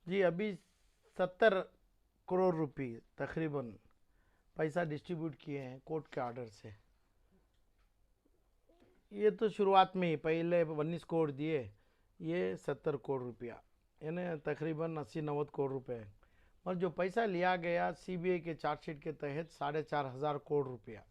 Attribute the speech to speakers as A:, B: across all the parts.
A: जी अभी 70 करोड़ रुपये तकरीबन पैसा डिस्ट्रीब्यूट किए हैं कोर्ट के ऑर्डर से। ये तो शुरुआत में ही पहले 19 करोड़ दिए, ये 70 करोड़ रुपया, यानी तकरीबन 80-90 करोड़ रुपए। और जो पैसा लिया गया सीबीआई के चार्जशीट के तहत 4,500 करोड़ रुपया,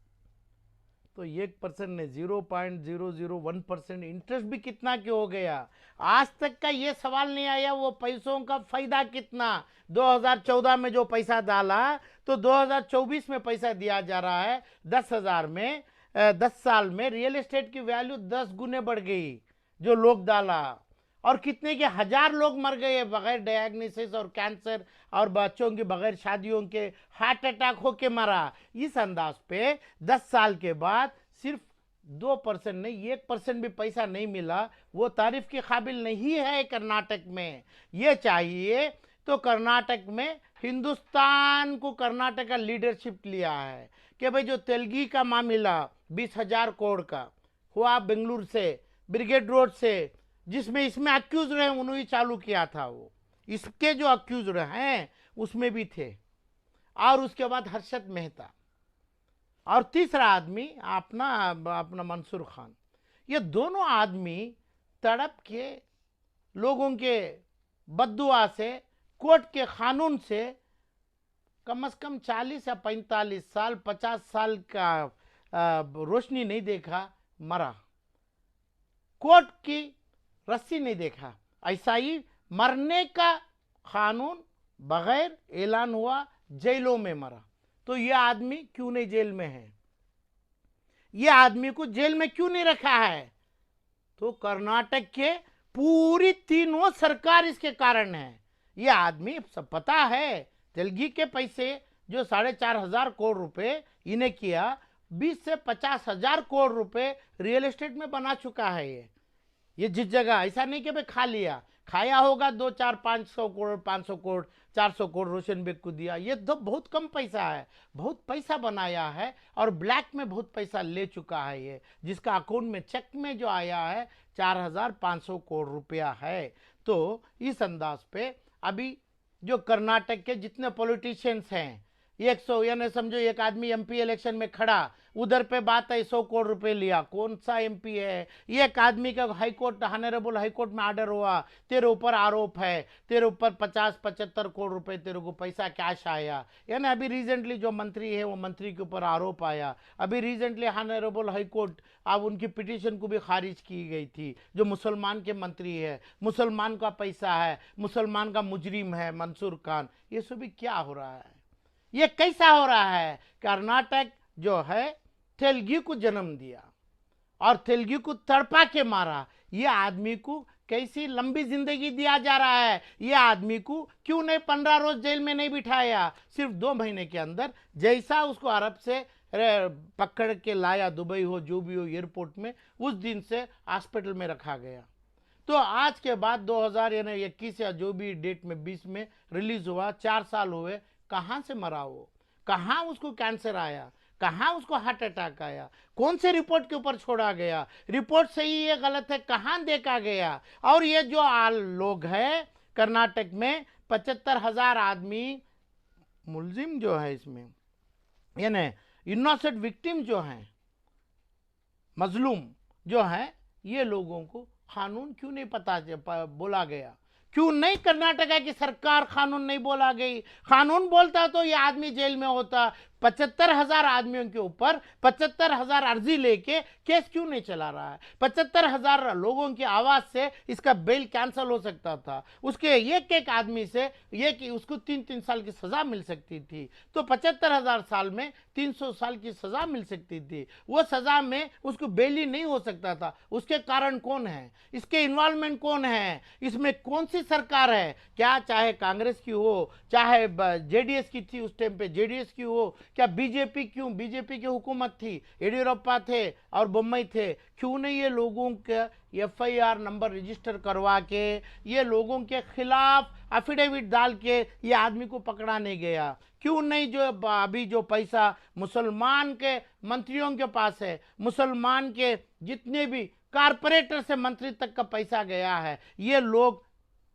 A: तो 1% ने 0.001% इंटरेस्ट भी कितना क्यों हो गया? आज तक का ये सवाल नहीं आया वो पैसों का फायदा कितना। 2014 में जो पैसा डाला तो 2024 में पैसा दिया जा रहा है 10,000 में। 10 साल में रियल एस्टेट की वैल्यू 10 गुने बढ़ गई जो लोग डाला। और कितने के हजार लोग मर गए बगैर डायग्नोसिस और कैंसर, और बच्चों की बगैर शादियों के हार्ट अटैक होके मरा। इस अंदाज पे 10 साल के बाद सिर्फ 2% नहीं, 1% भी पैसा नहीं मिला। वो तारीफ के काबिल नहीं है कर्नाटक में। ये चाहिए तो कर्नाटक में हिंदुस्तान को कर्नाटक का लीडरशिप लिया है कि भाई जो तेलगी का मामला 20,000 करोड़ का हुआ बेंगलुरु से, ब्रिगेड रोड से, जिसमें इसमें अक्यूज रहे उन्होंने चालू किया था। वो इसके जो अक्यूज हैं उसमें भी थे। और उसके बाद हर्षद मेहता, और तीसरा आदमी अपना अपना मंसूर खान। ये दोनों आदमी तड़प के लोगों के बद्दुआ से, कोर्ट के कानून से कम से कम 40 या 45 साल 50 साल का रोशनी नहीं देखा, मरा। कोर्ट की रस्सी नहीं देखा, ऐसा ही मरने का कानून बगैर ऐलान हुआ, जेलों में मरा। तो यह आदमी क्यों नहीं जेल में है? यह आदमी को जेल में क्यों नहीं रखा है? तो कर्नाटक के पूरी तीनों सरकार इसके कारण है। यह आदमी सब पता है, तेलगी के पैसे जो 4,500 करोड़ रुपए इन्हें किया, 20 से 50,000 करोड़ रुपए रियल एस्टेट में बना चुका है। ये जिस जगह ऐसा नहीं कि भाई खा लिया, खाया होगा 200-400-500 करोड़, 500 करोड़, 400 करोड़ रोशन बेग को दिया। ये तो बहुत कम पैसा है, बहुत पैसा बनाया है और ब्लैक में बहुत पैसा ले चुका है ये, जिसका अकाउंट में चेक में जो आया है 4,500 करोड़ रुपया है। तो इस अंदाज पे अभी जो कर्नाटक के जितने पॉलिटिशियंस हैं, 100 यानी समझो एक आदमी एमपी इलेक्शन में खड़ा, उधर पे बात है 100 करोड़ रुपए लिया, कौन सा एमपी है? एक आदमी का हाईकोर्ट, ऑनरेबल हाईकोर्ट में ऑर्डर हुआ, तेरे ऊपर आरोप है, तेरे ऊपर 50-75 करोड़ रुपए तेरे को पैसा कैश आया। यानी अभी रिसेंटली जो मंत्री है वो मंत्री के ऊपर आरोप आया। अभी रिसेंटली ऑनरेबल हाईकोर्ट अब उनकी पिटीशन को भी खारिज की गई थी, जो मुसलमान के मंत्री है, मुसलमान का पैसा है, मुसलमान का मुजरिम है मंसूर खान। ये सभी क्या हो रहा है? ये कैसा हो रहा है? कर्नाटक जो है तेलगी को जन्म दिया और तेलगी को तड़पा के मारा। ये आदमी को कैसी लंबी जिंदगी दिया जा रहा है? ये आदमी को क्यों नहीं 15 रोज जेल में नहीं बिठाया? सिर्फ 2 महीने के अंदर जैसा उसको अरब से पकड़ के लाया, दुबई हो जो भी हो एयरपोर्ट में, उस दिन से हॉस्पिटल में रखा गया। तो आज के बाद 2021 या जो भी डेट में 20 में रिलीज हुआ, 4 साल हुए, कहाँ से मरा वो? कहाँ उसको कैंसर आया? कहाँ उसको हार्ट अटैक आया? कौन से रिपोर्ट के ऊपर छोड़ा गया? रिपोर्ट सही है गलत है कहाँ देखा गया? और ये जो लोग हैं कर्नाटक में 75,000 आदमी मुलजिम जो है इसमें, यानी इनोसेंट विक्टिम जो हैं, मजलूम जो है, ये लोगों को कानून क्यों नहीं बोला गया? क्यों नहीं कर्नाटका की सरकार कानून नहीं बोला गई? कानून बोलता तो ये आदमी जेल में होता। 75,000 आदमियों के ऊपर 75,000 अर्जी लेके केस क्यों नहीं चला रहा है? 75,000 लोगों की आवाज से इसका बेल कैंसिल हो सकता था। उसके एक एक आदमी से उसको 3-3 साल की सजा मिल सकती थी। तो 75,000 साल में 300 साल की सजा मिल सकती थी। वो सजा में उसको बेल ही नहीं हो सकता था। उसके कारण कौन है? इसके इन्वॉल्वमेंट कौन है? इसमें कौन सी सरकार है? क्या चाहे कांग्रेस की हो, चाहे जेडीएस की थी उस टाइम पे, जेडीएस की हो, क्या बीजेपी? क्यों बीजेपी की हुकूमत थी, येडियुरप्पा थे और बोम्मई थे, क्यों नहीं ये लोगों के एफआईआर नंबर रजिस्टर करवा के, ये लोगों के खिलाफ एफिडेविट डाल के ये आदमी को पकड़ा नहीं गया? क्यों नहीं जो अभी जो पैसा मुसलमान के मंत्रियों के पास है, मुसलमान के जितने भी कारपोरेटर से मंत्री तक का पैसा गया है, ये लोग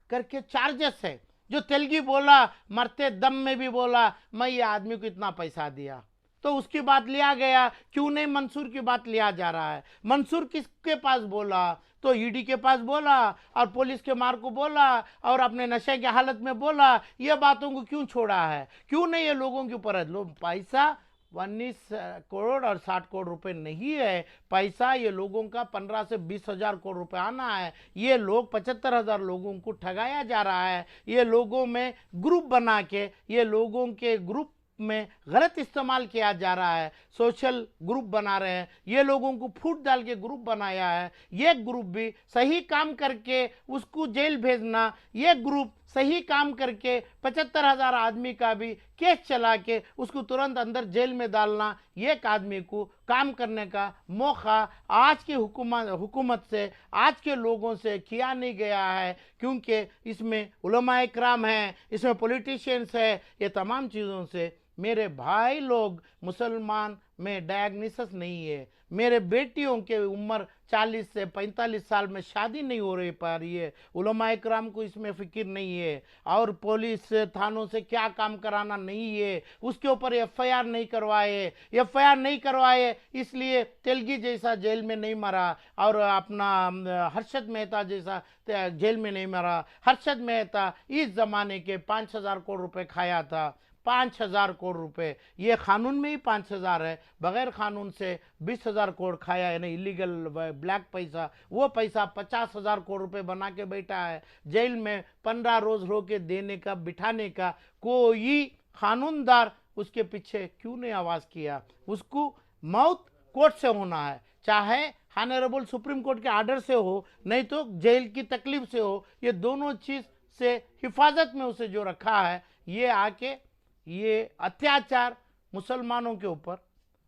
A: करके चार्जेस है जो तेलगी बोला, मरते दम में भी बोला मैं ये आदमी को इतना पैसा दिया, तो उसकी बात लिया गया। क्यों नहीं मंसूर की बात लिया जा रहा है? मंसूर किसके पास बोला? तो ईडी के पास बोला और पुलिस के मार को बोला और अपने नशे की हालत में बोला। ये बातों को क्यों छोड़ा है? क्यों नहीं ये लोगों के ऊपर है? लोग पैसा 19 करोड़ और 60 करोड़ रुपए नहीं है पैसा, ये लोगों का 15 से 20 हजार करोड़ रुपए आना है। ये लोग 75,000 लोगों को ठगाया जा रहा है। ये लोगों में ग्रुप बना के, ये लोगों के ग्रुप में गलत इस्तेमाल किया जा रहा है। सोशल ग्रुप बना रहे हैं, ये लोगों को फूट डाल के ग्रुप बनाया है। ये ग्रुप भी सही काम करके उसको जेल भेजना, ये ग्रुप सही काम करके 75,000 आदमी का भी केस चला के उसको तुरंत अंदर जेल में डालना, एक आदमी को काम करने का मौका आज की हुकूमत से, आज के लोगों से किया नहीं गया है। क्योंकि इसमें उलमाए इकराम हैं, इसमें पॉलिटिशियंस है, ये तमाम चीज़ों से मेरे भाई लोग मुसलमान में डायग्नोसिस नहीं है। मेरे बेटियों के उम्र 40 से 45 साल में शादी नहीं हो रही पा रही है। उलमा इकराम को इसमें फिक्र नहीं है और पुलिस थानों से क्या काम कराना नहीं है, उसके ऊपर एफआईआर नहीं करवाए। इसलिए तेलगी जैसा जेल में नहीं मरा और अपना हर्षद मेहता जैसा जेल में नहीं मरा। हर्षद मेहता इस जमाने के 5,000 करोड़ रुपए खाया था, 5,000 करोड़ रुपए। ये कानून में ही 5,000 है, बगैर कानून से 20,000 करोड़ खाया है ना, इलीगल ब्लैक पैसा। वो पैसा 50,000 करोड़ रुपए बना के बैठा है जेल में। 15 रोज रो के देने का, बिठाने का कोई कानूनदार उसके पीछे क्यों नहीं आवाज किया? उसको मौत कोर्ट से होना है, चाहे ऑनरेबल सुप्रीम कोर्ट के आर्डर से हो, नहीं तो जेल की तकलीफ से हो। ये दोनों चीज से हिफाजत में उसे जो रखा है, ये आके ये अत्याचार मुसलमानों के ऊपर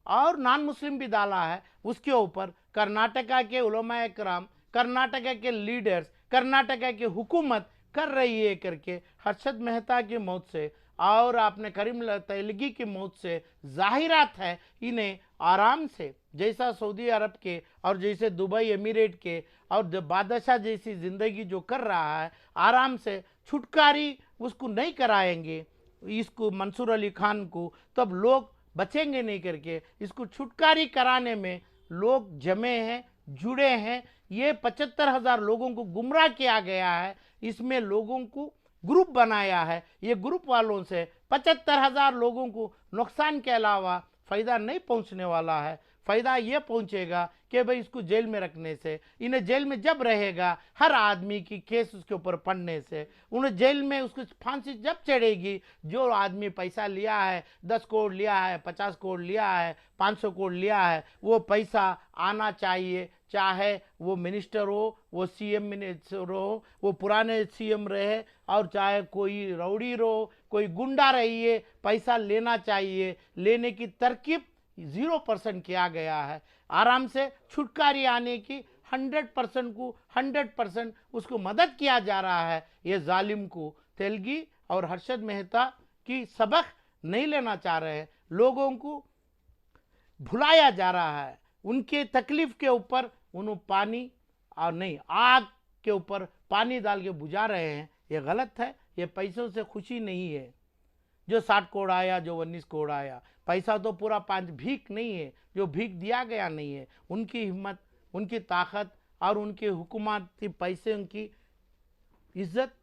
A: और नॉन मुस्लिम भी डाला है उसके ऊपर। कर्नाटका के उलमा इकराम, कर्नाटका के लीडर्स, कर्नाटका की हुकूमत कर रही है करके हर्षद मेहता की मौत से और आपने करीम तेलगी की मौत से जाहिरात है इन्हें आराम से, जैसा सऊदी अरब के और जैसे दुबई एमिरेट के और बादशाह जैसी जिंदगी जो कर रहा है, आराम से छुटकारी उसको नहीं कराएंगे इसको मंसूर अली खान को, तब लोग बचेंगे नहीं करके इसको छुटकारी कराने में लोग जमे हैं, जुड़े हैं। ये 75,000 लोगों को गुमराह किया गया है, इसमें लोगों को ग्रुप बनाया है। ये ग्रुप वालों से 75,000 लोगों को नुकसान के अलावा फायदा नहीं पहुंचने वाला है। फायदा ये पहुंचेगा कि भाई इसको जेल में रखने से, इन्हें जेल में जब रहेगा हर आदमी की केस उसके ऊपर पड़ने से, उन्हें जेल में उसको फांसी जब चढ़ेगी, जो आदमी पैसा लिया है, 10 करोड़ लिया है, 50 करोड़ लिया है, 500 करोड़ लिया है, वो पैसा आना चाहिए। चाहे वो मिनिस्टर हो, वो सीएम मिनिस्टर हो, वो पुराने सीएम रहे और चाहे कोई रौड़ी रहो, कोई गुंडा रहिए, पैसा लेना चाहिए। लेने की तरकीब 0% किया गया है। आराम से छुटकारी आने की 100% उसको मदद किया जा रहा है। ये जालिम को तेलगी और हर्षद मेहता की सबक नहीं लेना चाह रहे हैं, लोगों को भुलाया जा रहा है। उनके तकलीफ के ऊपर उन्होंने पानी और नहीं आग के ऊपर पानी डाल के बुझा रहे हैं, ये गलत है। ये पैसों से खुशी नहीं है। जो 60 करोड़ आया, जो 19 करोड़ आया, पैसा तो पूरा 5 भीख नहीं है, जो भीख दिया गया नहीं है। उनकी हिम्मत, उनकी ताकत और उनके हुकूमती पैसे की इज्जत,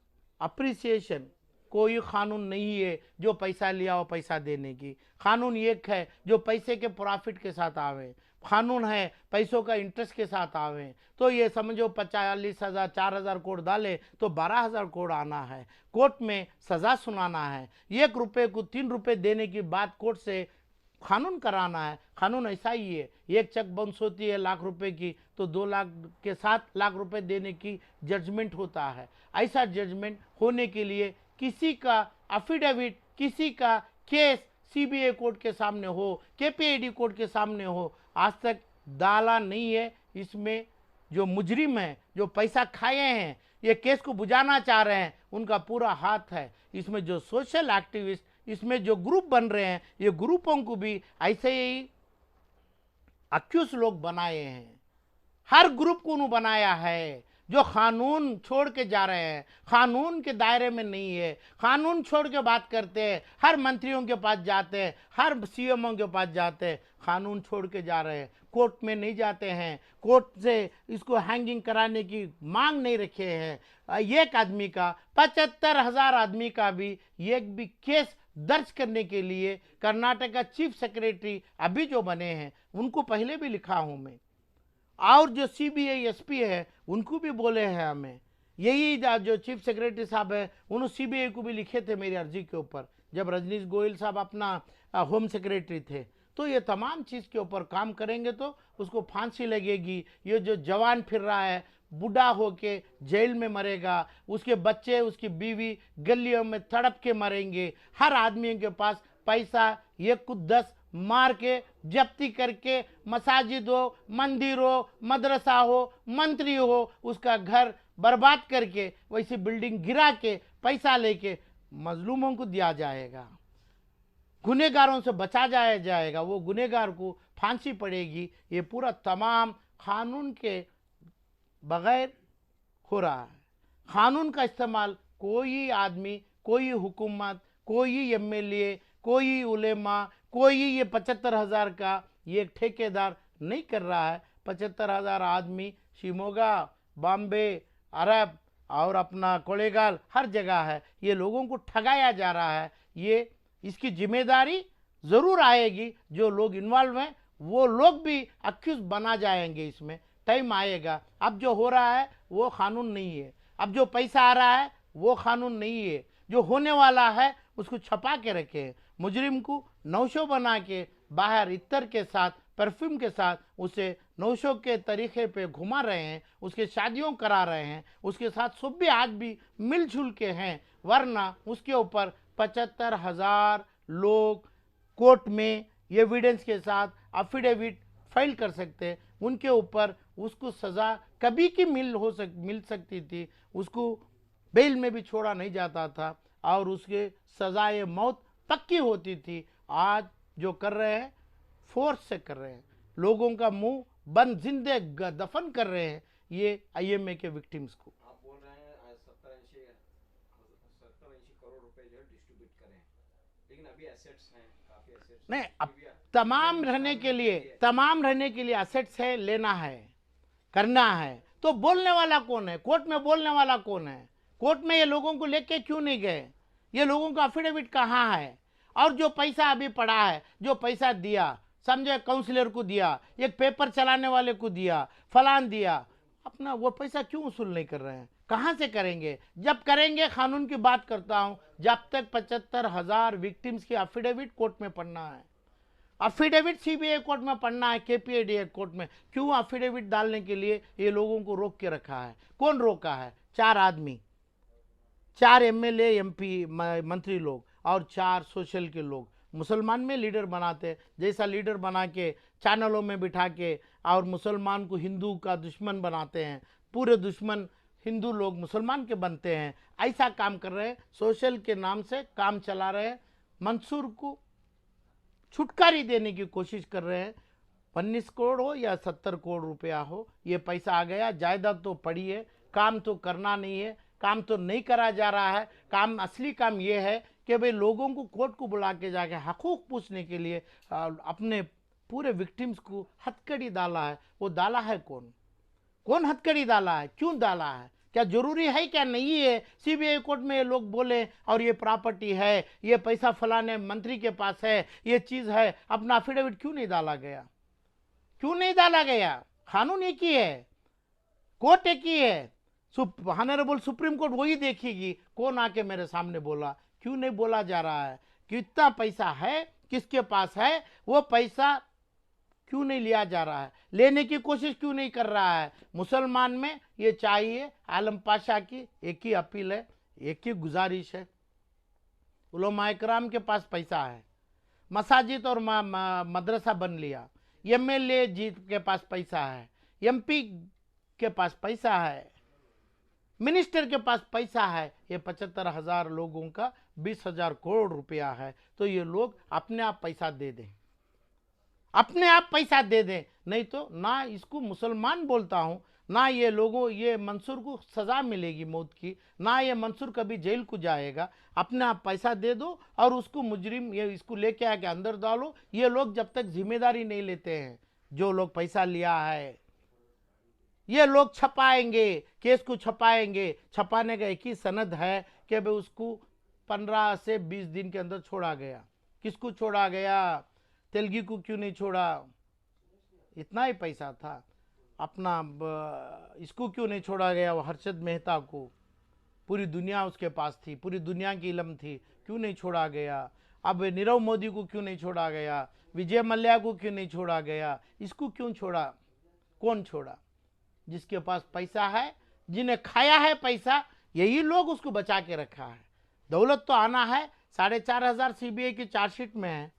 A: अप्रिसिएशन, कोई कानून नहीं है जो पैसा लिया हो पैसा देने की। कानून एक है जो पैसे के प्रॉफिट के साथ आवे, कानून है पैसों का इंटरेस्ट के साथ आवे। तो ये समझो 45,000 4,000 करोड़ डाले तो 12,000 करोड़ आना है, कोर्ट में सजा सुनाना है। 1 रुपये को 3 रुपये देने की बात कोर्ट से कानून कराना है। कानून ऐसा ही है, एक चेक बाउंस होती है लाख रुपए की तो 2 लाख के 7 लाख रुपए देने की जजमेंट होता है। ऐसा जजमेंट होने के लिए किसी का अफिडेविट, किसी का केस सीबीआई कोर्ट के सामने हो, केपीआईडी कोर्ट के सामने हो, आज तक डाला नहीं है। इसमें जो मुजरिम है, जो पैसा खाए हैं, ये केस को बुझाना चाह रहे हैं, उनका पूरा हाथ है। इसमें जो सोशल एक्टिविस्ट, इसमें जो ग्रुप बन रहे हैं, ये ग्रुपों को भी ऐसे ही अक्यूज लोग बनाए हैं। हर ग्रुप को उन्होंने बनाया है। जो कानून छोड़ के जा रहे हैं, कानून के दायरे में नहीं है, कानून छोड़ के बात करते हैं, हर मंत्रियों के पास जाते हैं, हर सीएमओ के पास जाते हैं, कानून छोड़ के जा रहे हैं, कोर्ट में नहीं जाते हैं, कोर्ट से इसको हैंगिंग कराने की मांग नहीं रखे हैं। एक आदमी का 75,000 आदमी का भी एक भी केस दर्ज करने के लिए कर्नाटक का चीफ सेक्रेटरी अभी जो बने हैं उनको पहले भी लिखा हूं मैं, और जो सीबीआई एसपी है उनको भी बोले हैं हमें। यही जो चीफ सेक्रेटरी साहब है उन्होंने सीबीआई को भी लिखे थे मेरी अर्जी के ऊपर, जब रजनीश गोयल साहब अपना होम सेक्रेटरी थे। तो ये तमाम चीज़ के ऊपर काम करेंगे तो उसको फांसी लगेगी। ये जो जवान फिर रहा है बूढ़ा होके जेल में मरेगा, उसके बच्चे उसकी बीवी गलियों में तड़प के मरेंगे। हर आदमी के पास पैसा एक को 10 मार के जब्ती करके मसाजिद हो, मंदिर हो, मदरसा हो, मंत्री हो, उसका घर बर्बाद करके वैसी बिल्डिंग गिरा के पैसा लेके मजलूमों को दिया जाएगा, गुनेगारों से बचा जाएगा, वो गुनेगार को फांसी पड़ेगी। ये पूरा तमाम कानून के बगैर हो रहा है। कानून का इस्तेमाल कोई आदमी, कोई हुकूमत, कोई एमएलए, कोई उलेमा, कोई ये 75,000 का ये ठेकेदार नहीं कर रहा है। 75,000 आदमी शिमोगा, बॉम्बे, अरब और अपना कोलेगाल हर जगह है, ये लोगों को ठगाया जा रहा है। ये इसकी जिम्मेदारी ज़रूर आएगी, जो लोग इन्वॉल्व हैं वो लोग भी अक्यूज बना जाएंगे। इसमें टाइम आएगा। अब जो हो रहा है वो कानून नहीं है, अब जो पैसा आ रहा है वो कानून नहीं है, जो होने वाला है उसको छपा के रखे। मुजरिम को नौशो बना के बाहर इत्तर के साथ, परफ्यूम के साथ उसे नौशो के तरीके पे घुमा रहे हैं, उसके शादियों करा रहे हैं, उसके साथ सब भी आज भी मिलजुल के हैं। वरना उसके ऊपर 75,000 लोग कोर्ट में एविडेंस के साथ अफिडेविट फाइल कर सकते हैं, उनके ऊपर उसको सज़ा कभी की मिल सकती थी, उसको बेल में भी छोड़ा नहीं जाता था और उसके सज़ाए मौत पक्की होती थी। आज जो कर रहे हैं फोर्स से कर रहे हैं, लोगों का मुंह बंद जिंदे दफन कर रहे हैं ये आईएमए के विक्टिम्स को।
B: आप बोल रहे हैं 70-80 करोड़ रुपए जो डिस्ट्रीब्यूट करें, लेकिन अभी एसेट्स हैं, काफी एसेट्स
A: नहीं, अब तमाम रहने के लिए एसेट्स है, लेना है, करना है। तो बोलने वाला कौन है? कोर्ट में बोलने वाला कौन है? कोर्ट में ये लोगों को लेके क्यों नहीं गए? ये लोगों का अफिडेविट कहाँ है? और जो पैसा अभी पड़ा है, जो पैसा दिया, समझे काउंसलर को दिया, एक पेपर चलाने वाले को दिया, फलान दिया, अपना वो पैसा क्यों वसूल नहीं कर रहे हैं? कहाँ से करेंगे? जब करेंगे, कानून की बात करता हूँ, जब तक 75,000 विक्टिम्स की अफिडेविट कोर्ट में पढ़ना है, अफिडेविट सीबीआई कोर्ट में पढ़ना है, केपीएडीए कोर्ट में। क्यों अफिडेविट डालने के लिए ये लोगों को रोक के रखा है? कौन रोका है? 4 आदमी, 4 एमएलए, एमपी, मंत्री लोग और 4 सोशल के लोग मुसलमान में लीडर बनाते, जैसा लीडर बना के चैनलों में बिठा के और मुसलमान को हिंदू का दुश्मन बनाते हैं। पूरे दुश्मन हिंदू लोग मुसलमान के बनते हैं, ऐसा काम कर रहे हैं, सोशल के नाम से काम चला रहे हैं, मंसूर को छुटकारी देने की कोशिश कर रहे हैं। 19 करोड़ हो या 70 करोड़ रुपया हो, ये पैसा आ गया, जायदाद तो पड़ी है, काम तो करना नहीं है, काम तो नहीं करा जा रहा है। काम, असली काम ये है कि भाई लोगों को कोर्ट को बुला के जाके हकूक पूछने के लिए अपने पूरे विक्टिम्स को हथकड़ी डाला है। वो डाला है कौन? कौन हथकड़ी डाला है? क्यों डाला है? क्या जरूरी है? क्या नहीं है? सीबीआई कोर्ट में ये लोग बोले और ये प्रॉपर्टी है, ये पैसा फलाने मंत्री के पास है, ये चीज़ है, अपना अफिडेविट क्यों नहीं डाला गया? क्यों नहीं डाला गया? कानून एक ही है, कोर्ट एक ही है, ऑनरेबल सुप्रीम कोर्ट वही देखेगी कौन आके मेरे सामने बोला। क्यों नहीं बोला जा रहा है? कितना पैसा है, किसके पास है, वो पैसा क्यों नहीं लिया जा रहा है? लेने की कोशिश क्यों नहीं कर रहा है? मुसलमान में ये चाहिए। आलम पाशा की एक ही अपील है, एक ही गुजारिश है, उलमा इकराम के पास पैसा है, मसाजिद और मदरसा बन लिया, एमएलए जी के पास पैसा है, एमपी के पास पैसा है, मिनिस्टर के पास पैसा है। ये 75,000 लोगों का 20,000 करोड़ रुपया है। तो ये लोग अपने आप पैसा दे दें, अपने आप पैसा दे दें, नहीं तो ना इसको मुसलमान बोलता हूँ, ना ये लोगों ये मंसूर को सज़ा मिलेगी मौत की, ना ये मंसूर कभी जेल को जाएगा। अपना पैसा दे दो और उसको मुजरिम ये इसको लेके आके अंदर डालो। ये लोग जब तक जिम्मेदारी नहीं लेते हैं, जो लोग पैसा लिया है, ये लोग छपाएंगे, केस को छपाएंगे। छपाने का एक ही सनद है कि भाई उसको 15 से 20 दिन के अंदर छोड़ा गया। किसको छोड़ा गया? तेलगी को क्यों नहीं छोड़ा? इतना ही पैसा था। अपना इसको क्यों नहीं छोड़ा गया? वो हर्षद मेहता को, पूरी दुनिया उसके पास थी, पूरी दुनिया की इल्म थी, क्यों नहीं छोड़ा गया? अब नीरव मोदी को क्यों नहीं छोड़ा गया? विजय मल्ल्या को क्यों नहीं छोड़ा गया? इसको क्यों छोड़ा? कौन छोड़ा? जिसके पास पैसा है, जिन्हें खाया है पैसा, यही लोग उसको बचा के रखा है। दौलत तो आना है। 4,500 सीबीआई की चार्जशीट में है।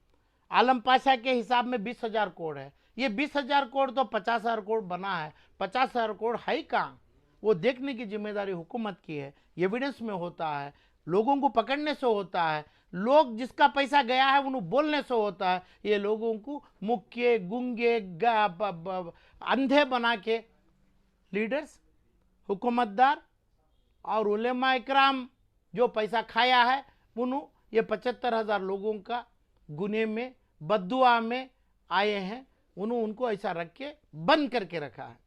A: आलम पाशा के हिसाब में 20,000 करोड़ है। ये 20,000 करोड़ तो 50,000 करोड़ बना है। 50,000 करोड़ है ही कहाँ? वो देखने की जिम्मेदारी हुकूमत की है। एविडेंस में होता है, लोगों को पकड़ने से होता है, लोग जिसका पैसा गया है उन्हें बोलने से होता है। ये लोगों को मुक्के गुंगे अंधे बना के लीडर्स, हुकूमतदार और उलेमा इकराम जो पैसा खाया है, उन्होंने ये 75,000 लोगों का गुने में, बद्दुआ में आए हैं। उन्होंने उनको ऐसा रख के बंद करके रखा है।